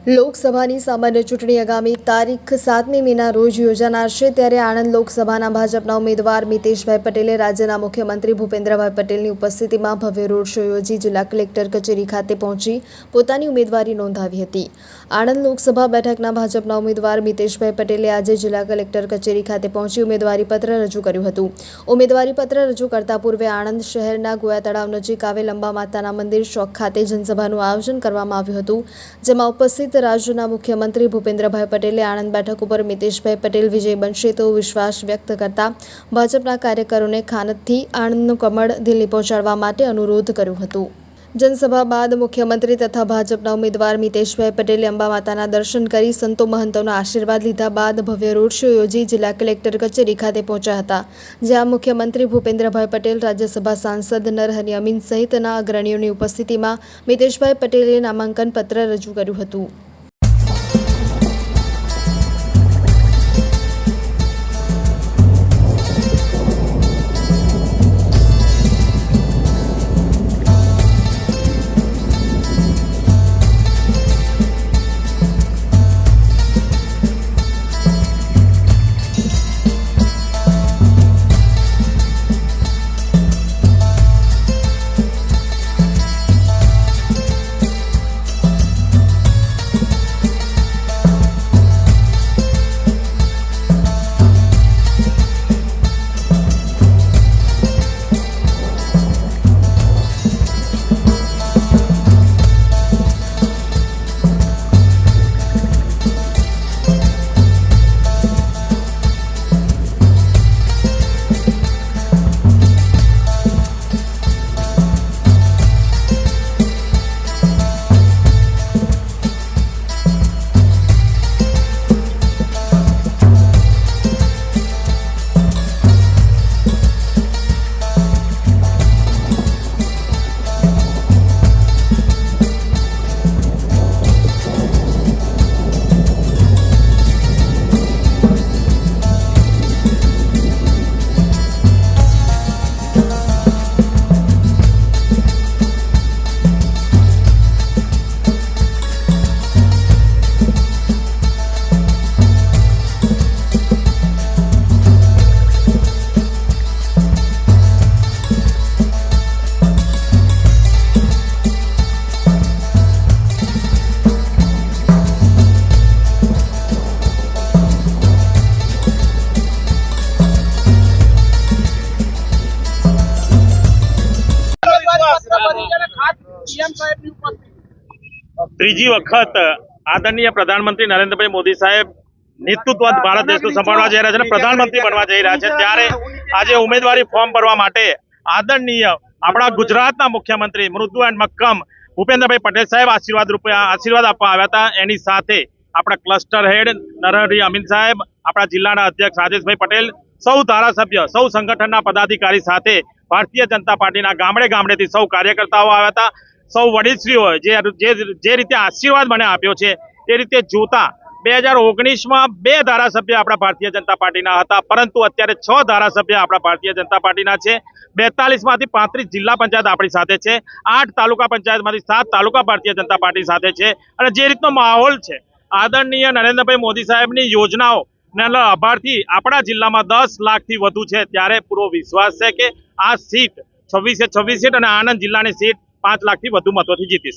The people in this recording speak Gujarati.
લોકસભાની સામાન્ય ચૂંટણી આગામી તારીખ 7મી મેના રોજ યોજાનાર છે ત્યારે આણંદ લોકસભાના ભાજપના ઉમેદવાર મિતેશભાઈ પટેલે રાજ્યના મુખ્યમંત્રી ભૂપેન્દ્રભાઈ પટેલની ઉપસ્થિતિમાં ભવ્ય રોડ શો યોજી જિલ્લા કલેક્ટર કચેરી ખાતે પહોંચી પોતાની ઉમેદવારી નોંધાવી હતી। આણંદ લોકસભા બેઠકના ભાજપના ઉમેદવાર મિતેશભાઈ પટેલે આજે જિલ્લા કલેક્ટર કચેરી ખાતે પહોંચી ઉમેદવારીપત્ર રજૂ કર્યું હતું। ઉમેદવારીપત્ર રજૂ કરતા પૂર્વે આણંદ શહેરના ગોયા તળાવ નજીક આવેલ અંબા માતાના મંદિર ચોક ખાતે જનસભાનું આયોજન કરવામાં આવ્યું હતું, જેમાં ઉપસ્થિત રાજ્યના મુખ્યમંત્રી ભૂપેન્દ્રભાઈ પટેલે આણંદ બેઠક ઉપર મિતેશભાઈ પટેલ વિજય બનશે તો વિશ્વાસ વ્યક્ત કરતા ભાજપના કાર્યકરોને ખાનતથી આણંદનું કમળ દિલ્હી પહોંચાડવા માટે અનુરોધ કર્યો હતો। जनसभा बाद मुख्यमंत्री तथा भाजपा उम्मीदवार मितेशभाई पटेले अंबा माताना दर्शन करी संतो महंतोना आशीर्वाद लीधा बाद भव्य रोड शो योजी जिला कलेक्टर कचेरी खाते पहुंच्या हता, ज्यां मुख्यमंत्री भूपेन्द्रभाई पटेल, राज्यसभा सांसद नरहरि अमीन सहितना अग्रणीओनी उपस्थितिमां मितेशभाई पटेले नामांकन पत्र रजू कर्युं हतुं। ત્રીજી વખત આદરણીય પ્રધાનમંત્રી નરેન્દ્રભાઈ મોદી સાહેબ નેતૃત્વ ભારત દેશનું સંભાળવા જઈ રહ્યા છે અને પ્રધાનમંત્રી બનવા જઈ રહ્યા છે, ત્યારે આજે ઉમેદવારી ફોર્મ ભરવા માટે આદરણીય આપણા ગુજરાતના મુખ્યમંત્રી મૃદુ એન્ડ મક્કમ ભૂપેન્દ્રભાઈ પટેલ સાહેબ આશીર્વાદ આપવા આવ્યા હતા। એની સાથે આપણા ક્લસ્ટર હેડ નરહરી અમીન સાહેબ, આપણા જિલ્લાના અધ્યક્ષ રાજેશભાઈ પટેલ, સૌ ધારાસભ્ય, સૌ સંગઠનના પદાધિકારી સાથે ભારતીય જનતા પાર્ટીના ગામડે ગામડેથી સૌ કાર્યકર્તાઓ આવ્યા હતા। સૌ વડીલશ્રીઓએ જે રીતે આશીર્વાદ મને આપ્યો છે એ રીતે જોતા 2019માં 2 ધારાસભ્ય આપણા ભારતીય જનતા પાર્ટીના હતા, પરંતુ અત્યારે 6 ધારાસભ્ય આપણા ભારતીય જનતા પાર્ટીના છે। 42માંથી 35 જિલ્લા પંચાયત આપણી સાથે છે, 8 તાલુકા પંચાયતમાંથી 7 તાલુકા ભારતીય જનતા પાર્ટી સાથે છે। અને જે રીતનો માહોલ છે, આદરણીય નરેન્દ્રભાઈ મોદી સાહેબની યોજનાઓ લાભાર્થી આપણા જિલ્લામાં 10 લાખથી વધુ છે, ત્યારે પૂરો વિશ્વાસ છે કે આ સીટ 26 સીટ અને આણંદ જિલ્લાની સીટ 5 લાખથી વધુ મતોથી જીતીશ।